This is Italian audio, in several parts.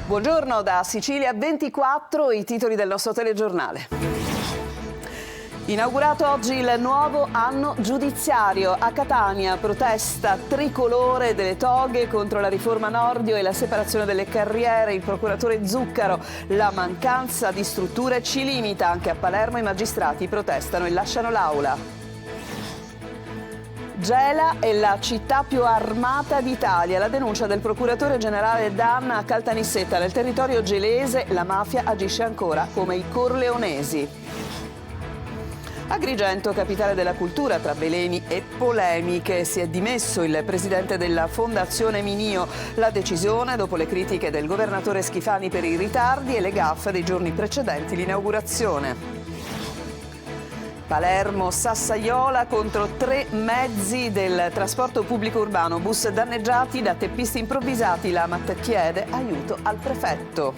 Buongiorno da Sicilia 24, i titoli del nostro telegiornale. Inaugurato oggi il nuovo anno giudiziario. A Catania protesta tricolore delle toghe contro la riforma Nordio e la separazione delle carriere. Il procuratore Zuccaro: la mancanza di strutture ci limita. Anche a Palermo i magistrati protestano e lasciano l'aula. Gela è la città più armata d'Italia. La denuncia del procuratore generale Danna a Caltanissetta. Nel territorio gelese la mafia agisce ancora come i corleonesi. Agrigento, capitale della cultura, tra veleni e polemiche. Si è dimesso il presidente della Fondazione Minio. La decisione dopo le critiche del governatore Schifani per i ritardi e le gaffe dei giorni precedenti l'inaugurazione. Palermo, Sassaiola contro 3 mezzi del trasporto pubblico urbano. Bus danneggiati da teppisti improvvisati. L'AMAT chiede aiuto al prefetto.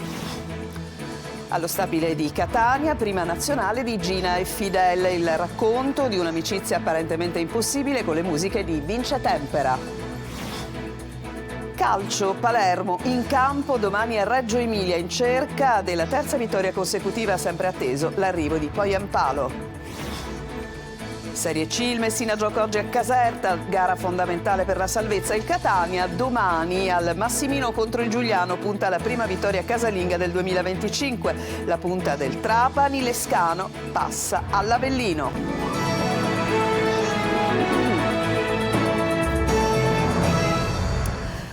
Allo stabile di Catania, prima nazionale di Gina e Fidel. Il racconto di un'amicizia apparentemente impossibile con le musiche di Vince Tempera. Calcio, Palermo in campo domani a Reggio Emilia in cerca della terza vittoria consecutiva, sempre atteso l'arrivo di Poyampalo. Serie C, il Messina gioca oggi a Caserta, gara fondamentale per la salvezza. Il Catania domani al Massimino contro il Giuliano punta alla prima vittoria casalinga del 2025. La punta del Trapani, Lescano passa all'Avellino.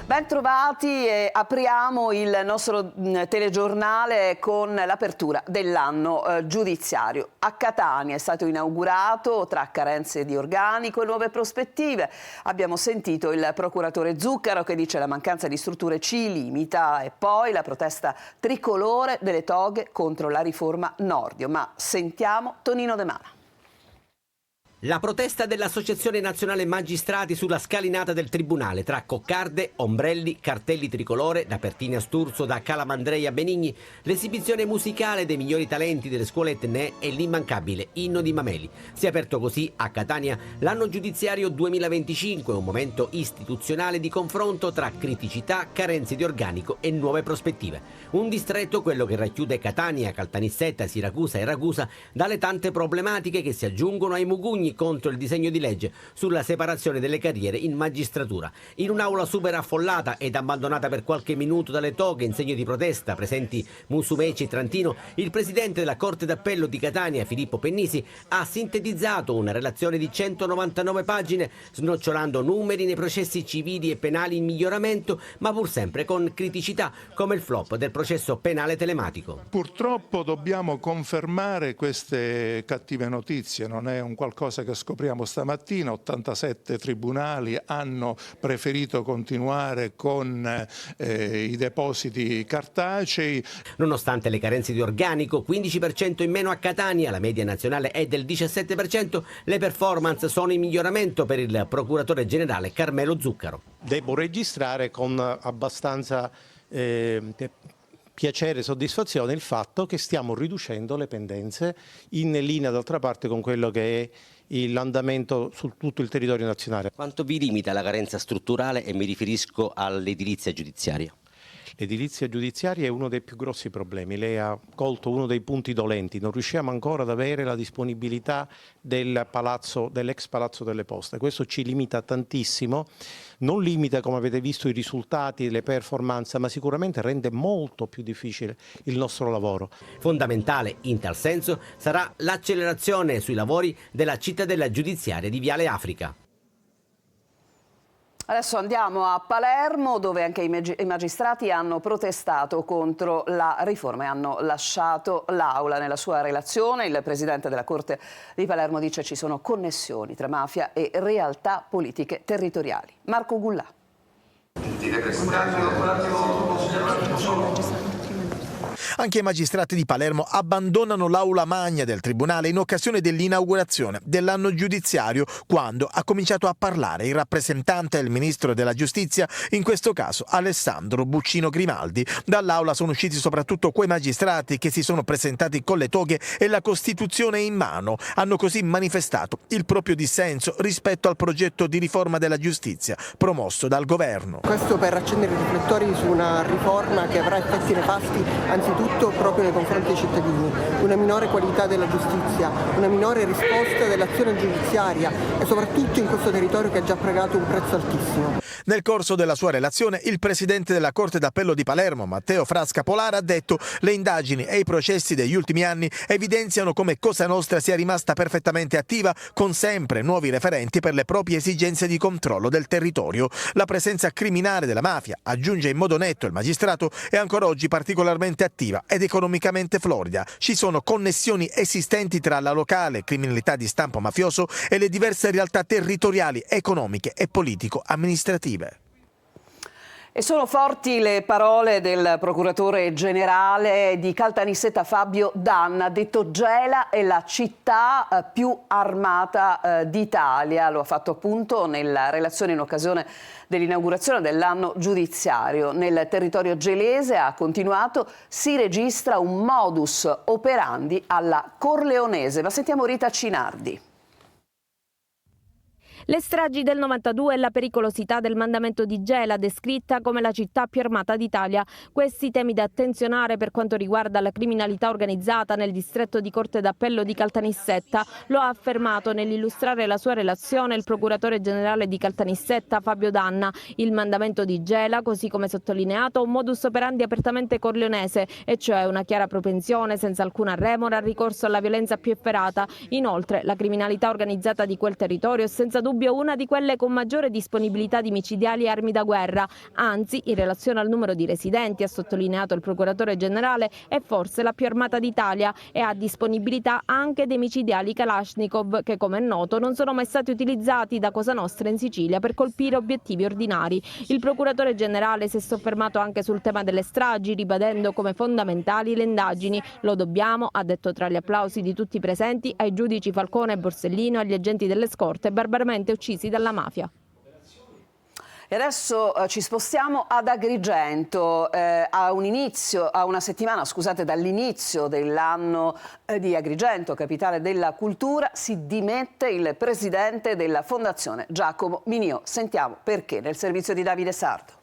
Ben trovati e apriamo il nostro telegiornale con l'apertura dell'anno giudiziario. A Catania è stato inaugurato, tra carenze di organico e nuove prospettive. Abbiamo sentito il procuratore Zuccaro che dice la mancanza di strutture ci limita, e poi la protesta tricolore delle toghe contro la riforma Nordio. Ma sentiamo Tonino De Mana. La protesta dell'Associazione Nazionale Magistrati sulla scalinata del Tribunale, tra coccarde, ombrelli, cartelli tricolore, da Pertini a Sturzo, da Calamandrei a Benigni, l'esibizione musicale dei migliori talenti delle scuole etnee e l'immancabile Inno di Mameli. Si è aperto così a Catania l'anno giudiziario 2025, un momento istituzionale di confronto tra criticità, carenze di organico e nuove prospettive. Un distretto, quello che racchiude Catania, Caltanissetta, Siracusa e Ragusa, dalle tante problematiche che si aggiungono ai mugugni contro il disegno di legge sulla separazione delle carriere in magistratura. In un'aula super affollata ed abbandonata per qualche minuto dalle toghe in segno di protesta, presenti Musumeci e Trantino, il presidente della Corte d'Appello di Catania, Filippo Pennisi, ha sintetizzato una relazione di 199 pagine, snocciolando numeri nei processi civili e penali in miglioramento, ma pur sempre con criticità, come il flop del processo penale telematico. Purtroppo dobbiamo confermare queste cattive notizie, non è un qualcosa che scopriamo stamattina. 87 tribunali hanno preferito continuare con i depositi cartacei. Nonostante le carenze di organico, 15% in meno a Catania, la media nazionale è del 17%, le performance sono in miglioramento per il procuratore generale Carmelo Zuccaro. Devo registrare con abbastanza piacere e soddisfazione il fatto che stiamo riducendo le pendenze, in linea d'altra parte con quello che è l'andamento su tutto il territorio nazionale. Quanto vi limita la carenza strutturale, e mi riferisco all'edilizia giudiziaria? L'edilizia giudiziaria è uno dei più grossi problemi. Lei ha colto uno dei punti dolenti. Non riusciamo ancora ad avere la disponibilità dell'ex Palazzo delle Poste. Questo ci limita tantissimo. Non limita, come avete visto, i risultati, le performance, ma sicuramente rende molto più difficile il nostro lavoro. Fondamentale in tal senso sarà l'accelerazione sui lavori della cittadella giudiziaria di Viale Africa. Adesso andiamo a Palermo, dove anche i magistrati hanno protestato contro la riforma e hanno lasciato l'aula. Nella sua relazione il presidente della Corte di Palermo dice ci sono connessioni tra mafia e realtà politiche territoriali. Marco Gullà. Anche i magistrati di Palermo abbandonano l'aula magna del tribunale in occasione dell'inaugurazione dell'anno giudiziario, quando ha cominciato a parlare il rappresentante del ministro della giustizia, in questo caso Alessandro Buccino Grimaldi. Dall'aula sono usciti soprattutto quei magistrati che si sono presentati con le toghe e la Costituzione in mano. Hanno così manifestato il proprio dissenso rispetto al progetto di riforma della giustizia promosso dal governo. Questo per accendere i riflettori su una riforma che avrà effetti nefasti anzitutto proprio nei confronti dei cittadini, una minore qualità della giustizia, una minore risposta dell'azione giudiziaria e soprattutto in questo territorio che ha già pagato un prezzo altissimo. Nel corso della sua relazione il presidente della Corte d'Appello di Palermo, Matteo Frasca Polara, ha detto: le indagini e i processi degli ultimi anni evidenziano come Cosa Nostra sia rimasta perfettamente attiva, con sempre nuovi referenti per le proprie esigenze di controllo del territorio. La presenza criminale della mafia, aggiunge in modo netto il magistrato, è ancora oggi particolarmente attiva ed economicamente florida. Ci sono connessioni esistenti tra la locale criminalità di stampo mafioso e le diverse realtà territoriali, economiche e politico-amministrative. E sono forti le parole del procuratore generale di Caltanissetta Fabio Danna. Detto: Gela è la città più armata d'Italia. Lo ha fatto appunto nella relazione in occasione dell'inaugurazione dell'anno giudiziario. Nel territorio gelese, ha continuato, si registra un modus operandi alla corleonese. Ma sentiamo Rita Cinardi. Le stragi del 92 e la pericolosità del mandamento di Gela, descritta come la città più armata d'Italia. Questi temi da attenzionare per quanto riguarda la criminalità organizzata nel distretto di Corte d'Appello di Caltanissetta. Lo ha affermato nell'illustrare la sua relazione il procuratore generale di Caltanissetta Fabio Danna. Il mandamento di Gela, così come sottolineato, un modus operandi apertamente corleonese, e cioè una chiara propensione senza alcuna remora al ricorso alla violenza più efferata. Inoltre la criminalità organizzata di quel territorio è senza dubbio una di quelle con maggiore disponibilità di micidiali e armi da guerra. Anzi, in relazione al numero di residenti, ha sottolineato il procuratore generale, è forse la più armata d'Italia e ha disponibilità anche dei micidiali Kalashnikov, che come è noto non sono mai stati utilizzati da Cosa Nostra in Sicilia per colpire obiettivi ordinari. Il procuratore generale si è soffermato anche sul tema delle stragi, ribadendo come fondamentali le indagini. Lo dobbiamo, ha detto tra gli applausi di tutti i presenti, ai giudici Falcone e Borsellino e agli agenti delle scorte barbaramente uccisi dalla mafia. E adesso ci spostiamo ad Agrigento. A una settimana dall'inizio dell'anno di Agrigento, capitale della cultura, si dimette il presidente della Fondazione, Giacomo Minio. Sentiamo perché nel servizio di Davide Sardo.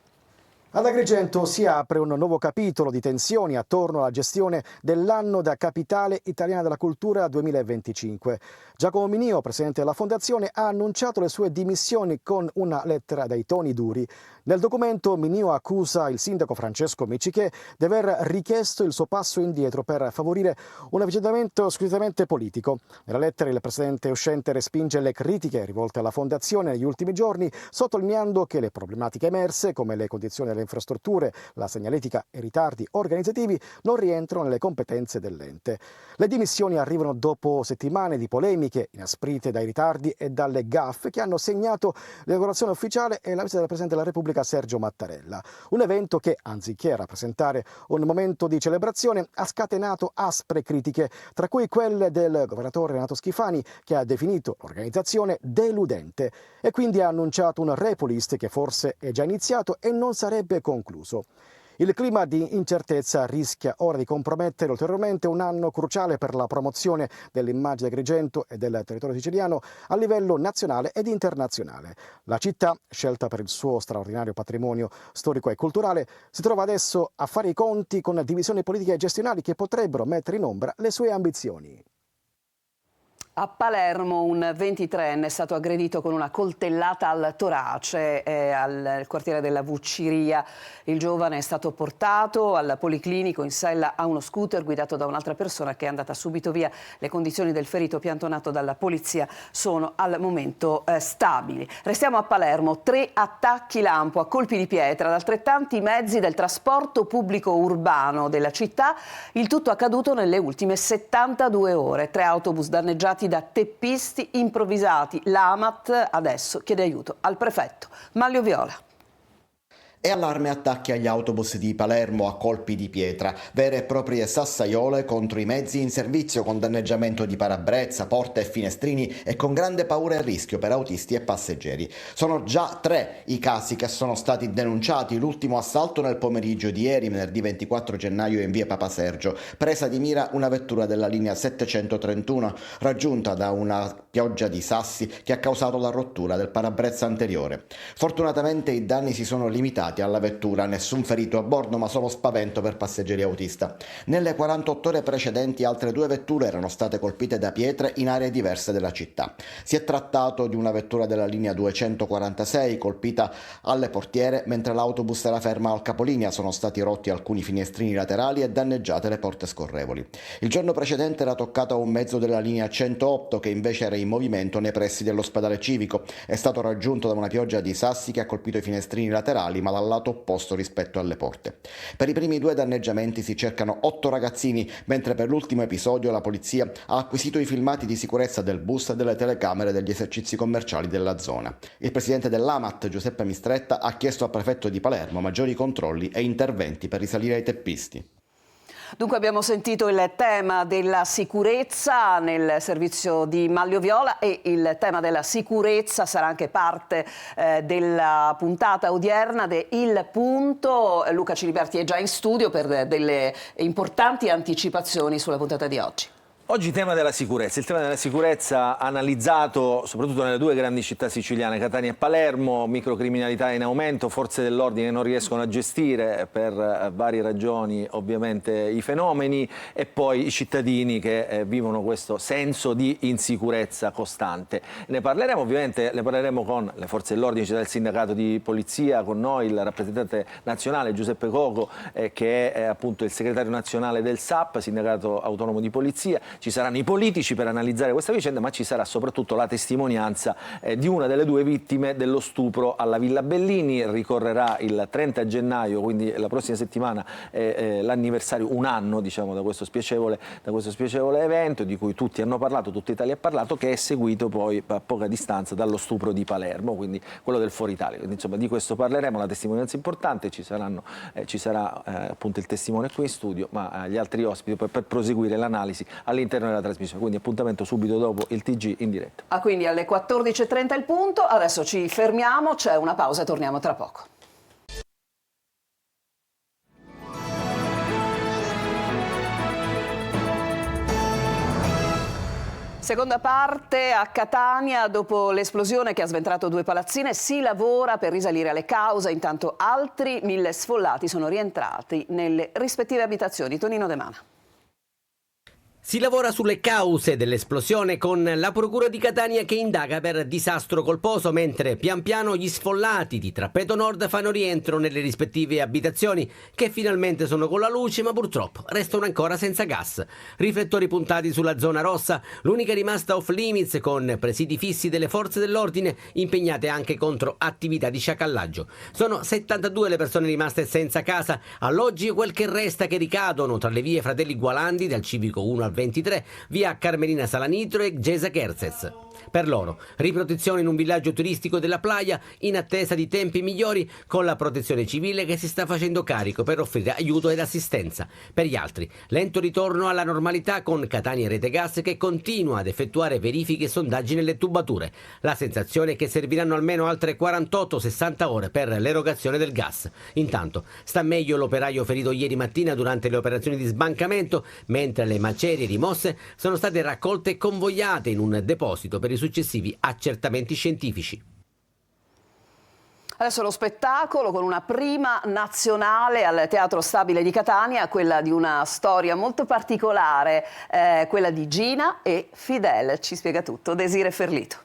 Ad Agrigento si apre un nuovo capitolo di tensioni attorno alla gestione dell'anno da capitale italiana della cultura 2025. Giacomo Minio, presidente della Fondazione, ha annunciato le sue dimissioni con una lettera dai toni duri. Nel documento Minio accusa il sindaco Francesco Miccichè di aver richiesto il suo passo indietro per favorire un avvicinamento esclusivamente politico. Nella lettera il presidente uscente respinge le critiche rivolte alla Fondazione negli ultimi giorni, sottolineando che le problematiche emerse, come le condizioni delle infrastrutture, la segnaletica e i ritardi organizzativi, non rientrano nelle competenze dell'ente. Le dimissioni arrivano dopo settimane di polemiche inasprite dai ritardi e dalle gaffe che hanno segnato l'inaugurazione ufficiale e la visita del Presidente della Repubblica Sergio Mattarella. Un evento che, anziché rappresentare un momento di celebrazione, ha scatenato aspre critiche, tra cui quelle del governatore Renato Schifani, che ha definito l'organizzazione deludente e quindi ha annunciato un repulist che forse è già iniziato e non sarebbe concluso. Il clima di incertezza rischia ora di compromettere ulteriormente un anno cruciale per la promozione dell'immagine di Agrigento e del territorio siciliano a livello nazionale ed internazionale. La città, scelta per il suo straordinario patrimonio storico e culturale, si trova adesso a fare i conti con divisioni politiche e gestionali che potrebbero mettere in ombra le sue ambizioni. A Palermo un 23enne è stato aggredito con una coltellata al torace al quartiere della Vucciria. Il giovane è stato portato al policlinico in sella a uno scooter guidato da un'altra persona che è andata subito via. Le condizioni del ferito piantonato dalla polizia sono al momento stabili. Restiamo a Palermo. 3 attacchi lampo a colpi di pietra ad altrettanti mezzi del trasporto pubblico urbano della città. Il tutto accaduto nelle ultime 72 ore. 3 autobus danneggiati da teppisti improvvisati. L'AMAT adesso chiede aiuto al prefetto. Manlio Viola. E allarme attacchi agli autobus di Palermo a colpi di pietra, vere e proprie sassaiole contro i mezzi in servizio, con danneggiamento di parabrezza, porte e finestrini e con grande paura e rischio per autisti e passeggeri. Sono già 3 i casi che sono stati denunciati, l'ultimo assalto nel pomeriggio di ieri, venerdì 24 gennaio in via Papa Sergio, presa di mira una vettura della linea 731 raggiunta da una pioggia di sassi che ha causato la rottura del parabrezza anteriore. Fortunatamente i danni si sono limitati alla vettura, nessun ferito a bordo ma solo spavento per passeggeri e autista. Nelle 48 ore precedenti altre 2 vetture erano state colpite da pietre in aree diverse della città. Si è trattato di una vettura della linea 246 colpita alle portiere, mentre l'autobus era ferma al capolinea. Sono stati rotti alcuni finestrini laterali e danneggiate le porte scorrevoli. Il giorno precedente era toccato a un mezzo della linea 108 che invece era in movimento nei pressi dell'ospedale civico. È stato raggiunto da una pioggia di sassi che ha colpito i finestrini laterali ma dal lato opposto rispetto alle porte. Per i primi 2 danneggiamenti si cercano 8 ragazzini, mentre per l'ultimo episodio la polizia ha acquisito i filmati di sicurezza del bus e delle telecamere degli esercizi commerciali della zona. Il presidente dell'AMAT, Giuseppe Mistretta, ha chiesto al prefetto di Palermo maggiori controlli e interventi per risalire ai teppisti. Dunque abbiamo sentito il tema della sicurezza nel servizio di Manlio Viola e il tema della sicurezza sarà anche parte della puntata odierna de Il Punto. Luca Ciliberti è già in studio per delle importanti anticipazioni sulla puntata di oggi. Oggi tema della sicurezza, il tema della sicurezza analizzato soprattutto nelle 2 grandi città siciliane, Catania e Palermo, microcriminalità in aumento, forze dell'ordine che non riescono a gestire per varie ragioni ovviamente i fenomeni e poi i cittadini che vivono questo senso di insicurezza costante. Ne parleremo ovviamente, con le forze dell'ordine, c'è il sindacato di polizia, con noi il rappresentante nazionale Giuseppe Coco che è appunto il segretario nazionale del SAP, sindacato autonomo di polizia. Ci saranno i politici per analizzare questa vicenda, ma ci sarà soprattutto la testimonianza di una delle 2 vittime dello stupro alla Villa Bellini. Ricorrerà il 30 gennaio, quindi la prossima settimana, l'anniversario, un anno diciamo da questo spiacevole evento di cui tutti hanno parlato, tutta Italia ha parlato, che è seguito poi a poca distanza dallo stupro di Palermo, quindi quello del Foro Italia. Quindi, insomma, di questo parleremo, la testimonianza importante, ci sarà appunto il testimone qui in studio, ma gli altri ospiti per proseguire l'analisi all'interno della trasmissione, quindi appuntamento subito dopo il TG in diretta. Quindi alle 14:30 Il Punto, adesso ci fermiamo, c'è una pausa e torniamo tra poco. Seconda parte a Catania, dopo l'esplosione che ha sventrato 2 palazzine, si lavora per risalire alle cause, intanto altri 1000 sfollati sono rientrati nelle rispettive abitazioni. Tonino De Mana. Si lavora sulle cause dell'esplosione con la Procura di Catania che indaga per disastro colposo, mentre pian piano gli sfollati di Trappeto Nord fanno rientro nelle rispettive abitazioni che finalmente sono con la luce ma purtroppo restano ancora senza gas. Riflettori puntati sulla zona rossa, l'unica rimasta off limits con presidi fissi delle forze dell'ordine impegnate anche contro attività di sciacallaggio. Sono 72 le persone rimaste senza casa, alloggi e quel che resta che ricadono tra le vie Fratelli Gualandi dal Civico 1 al 23, via Carmelina Salanitro e Gesa Kerzes. Per loro, riprotezione in un villaggio turistico della Playa in attesa di tempi migliori, con la protezione civile che si sta facendo carico per offrire aiuto ed assistenza. Per gli altri, lento ritorno alla normalità con Catania Rete Gas che continua ad effettuare verifiche e sondaggi nelle tubature. La sensazione è che serviranno almeno altre 48-60 ore per l'erogazione del gas. Intanto, sta meglio l'operaio ferito ieri mattina durante le operazioni di sbancamento, mentre le macerie rimosse sono state raccolte e convogliate in un deposito per i successivi accertamenti scientifici. Adesso lo spettacolo con una prima nazionale al Teatro Stabile di Catania, quella di una storia molto particolare, quella di Gina e Fidel. Ci spiega tutto Desire Ferlito.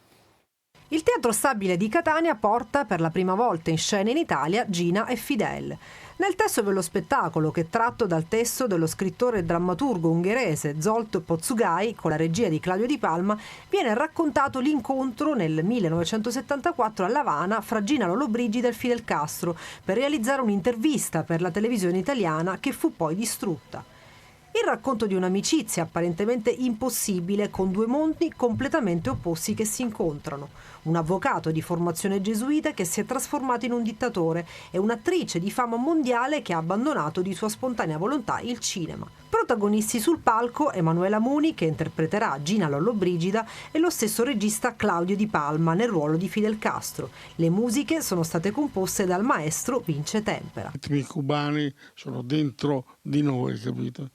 Il Teatro Stabile di Catania porta per la prima volta in scena in Italia Gina e Fidel. Nel testo dello spettacolo, che è tratto dal testo dello scrittore e drammaturgo ungherese Zsolt Pozsugai, con la regia di Claudio Di Palma, viene raccontato l'incontro nel 1974 a L'Avana fra Gina Lollobrigida e Fidel Castro per realizzare un'intervista per la televisione italiana che fu poi distrutta. Il racconto di un'amicizia apparentemente impossibile con 2 mondi completamente opposti che si incontrano. un avvocato di formazione gesuita che si è trasformato in un dittatore e un'attrice di fama mondiale che ha abbandonato di sua spontanea volontà il cinema. Protagonisti sul palco Emanuela Muni, che interpreterà Gina Lollobrigida, e lo stesso regista Claudio Di Palma nel ruolo di Fidel Castro. Le musiche sono state composte dal maestro Vince Tempera. I ritmi cubani sono dentro di noi, capito?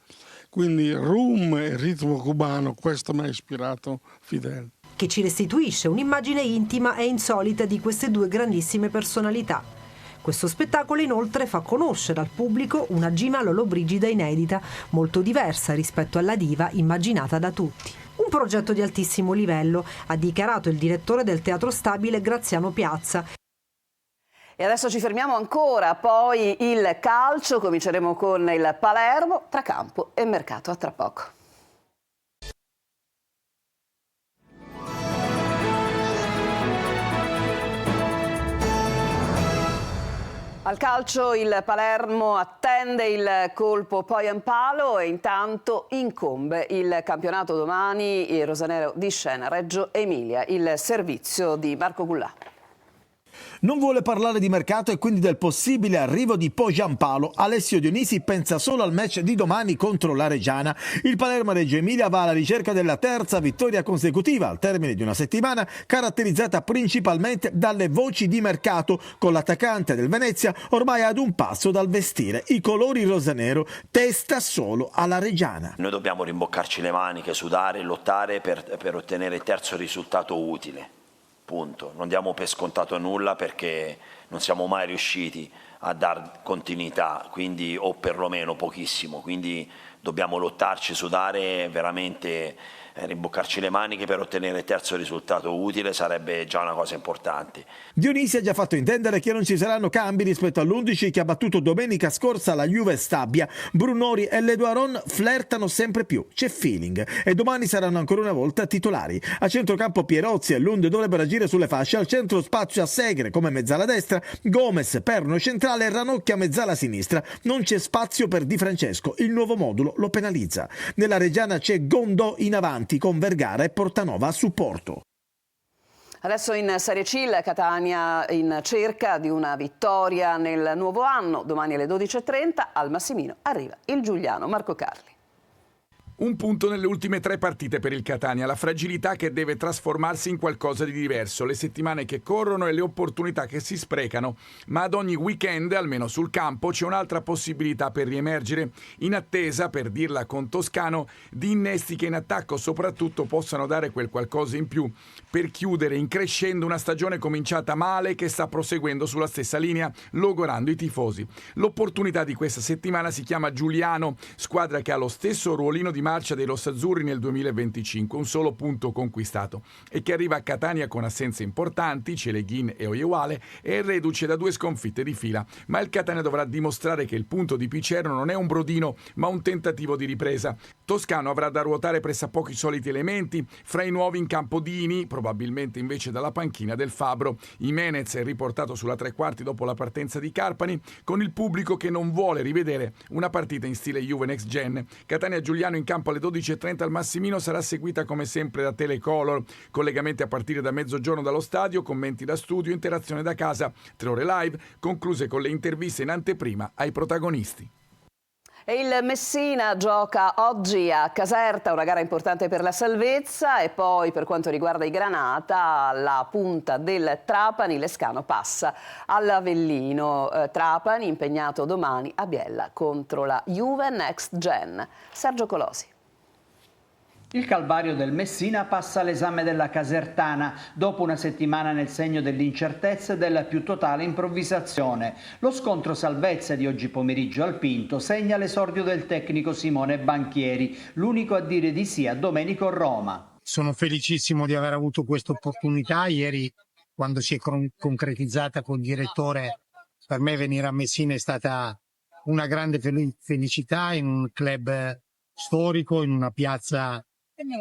Quindi rum e ritmo cubano, questo mi ha ispirato Fidel. Che ci restituisce un'immagine intima e insolita di queste due grandissime personalità. Questo spettacolo inoltre fa conoscere al pubblico una Gina Lollobrigida inedita, molto diversa rispetto alla diva immaginata da tutti. Un progetto di altissimo livello, ha dichiarato il direttore del Teatro Stabile Graziano Piazza. E adesso ci fermiamo ancora, poi il calcio, cominceremo con il Palermo, tra campo e mercato, a tra poco. Al calcio il Palermo attende il colpo poi in palo e intanto incombe il campionato domani, il rosanero di Scena Reggio Emilia, il servizio di Marco Gullà. Non vuole parlare di mercato e quindi del possibile arrivo di Giampaolo. Alessio Dionisi pensa solo al match di domani contro la Reggiana. Il Palermo Reggio Emilia va alla ricerca della terza vittoria consecutiva al termine di una settimana caratterizzata principalmente dalle voci di mercato, con l'attaccante del Venezia ormai ad un passo dal vestire i colori rosanero, testa solo alla Reggiana. Noi dobbiamo rimboccarci le maniche, sudare e lottare per ottenere il terzo risultato utile. Punto. Non diamo per scontato nulla perché non siamo mai riusciti a dar continuità, quindi, o perlomeno pochissimo, quindi dobbiamo lottarci, sudare, veramente rimboccarci le maniche per ottenere il terzo risultato utile, sarebbe già una cosa importante. Dionisi ha già fatto intendere che non ci saranno cambi rispetto all'11 che ha battuto domenica scorsa la Juve Stabia. Brunori e Leduaron flirtano sempre più, c'è feeling e domani saranno ancora una volta titolari. A centrocampo Pierozzi e Lund dovrebbero agire sulle fasce, al centro spazio a Segre come mezzala destra, Gomez, Perno centrale e Ranocchia mezzala sinistra. Non c'è spazio per Di Francesco, il nuovo modulo lo penalizza. Nella Reggiana c'è Gondò in avanti con Vergara e Portanova a supporto. Adesso in Serie C il Catania in cerca di una vittoria nel nuovo anno. Domani alle 12:30 al Massimino arriva il Giuliano Marco Carli. Un punto nelle ultime 3 partite per il Catania, la fragilità che deve trasformarsi in qualcosa di diverso, le settimane che corrono e le opportunità che si sprecano, ma ad ogni weekend, almeno sul campo, c'è un'altra possibilità per riemergere, in attesa, per dirla con Toscano, di innesti che in attacco soprattutto possano dare quel qualcosa in più per chiudere in crescendo una stagione cominciata male che sta proseguendo sulla stessa linea, logorando i tifosi. L'opportunità di questa settimana si chiama Giuliano, squadra che ha lo stesso ruolino di marcia dei rossazzurri nel 2025, un solo punto conquistato, e che arriva a Catania con assenze importanti, Celeghin e Oyewale, e è reduce da 2 sconfitte di fila. Ma il Catania dovrà dimostrare che il punto di Picerno non è un brodino, ma un tentativo di ripresa. Toscano avrà da ruotare pressappoco i soliti elementi, fra i nuovi in campo Dini, probabilmente invece dalla panchina del Fabbro. Jimenez è riportato sulla 3/4 dopo la partenza di Carpani, con il pubblico che non vuole rivedere una partita in stile Juve Next Gen. Catania Giuliano in campo alle 12:30 al Massimino, sarà seguita come sempre da Telecolor, collegamenti a partire da mezzogiorno dallo stadio, commenti da studio, interazione da casa, 3 ore live, concluse con le interviste in anteprima ai protagonisti. E il Messina gioca oggi a Caserta, una gara importante per la salvezza, e poi per quanto riguarda i Granata, la punta del Trapani, Lescano passa all'Avellino. Trapani impegnato domani a Biella contro la Juve Next Gen. Sergio Colosi. Il calvario del Messina passa all'esame della Casertana, dopo una settimana nel segno dell'incertezza e della più totale improvvisazione. Lo scontro salvezza di oggi pomeriggio al Pinto segna l'esordio del tecnico Simone Banchieri, l'unico a dire di sì a Domenico Roma. Sono felicissimo di aver avuto questa opportunità. Ieri, quando si è concretizzata col direttore, per me venire a Messina è stata una grande felicità, in un club storico, in una piazza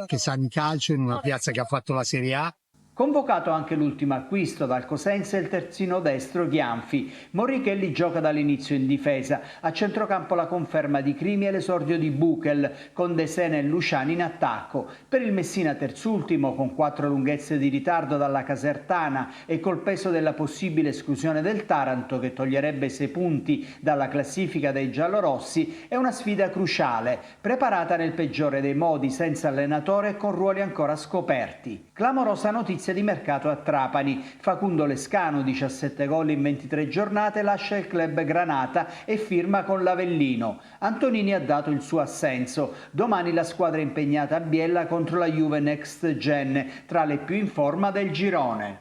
che sa di calcio, in una piazza che ha fatto la Serie A. Convocato anche l'ultimo acquisto dal Cosenza il terzino destro Ghianfi. Morichelli gioca dall'inizio in difesa. A centrocampo la conferma di Crimi e l'esordio di Buchel, con De Sena e Luciani in attacco. Per il Messina terzultimo, con 4 lunghezze di ritardo dalla Casertana e col peso della possibile esclusione del Taranto, che toglierebbe 6 punti dalla classifica dei giallorossi, è una sfida cruciale, preparata nel peggiore dei modi, senza allenatore e con ruoli ancora scoperti. Clamorosa notizia di mercato a Trapani. Facundo Lescano, 17 gol in 23 giornate, lascia il club granata e firma con l'Avellino. Antonini ha dato il suo assenso. Domani la squadra è impegnata a Biella contro la Juve Next Gen, tra le più in forma del girone.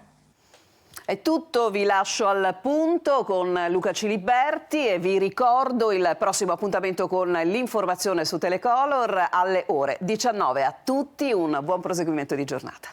È tutto, vi lascio al punto con Luca Ciliberti e vi ricordo il prossimo appuntamento con l'informazione su Telecolor alle ore 19. A tutti un buon proseguimento di giornata.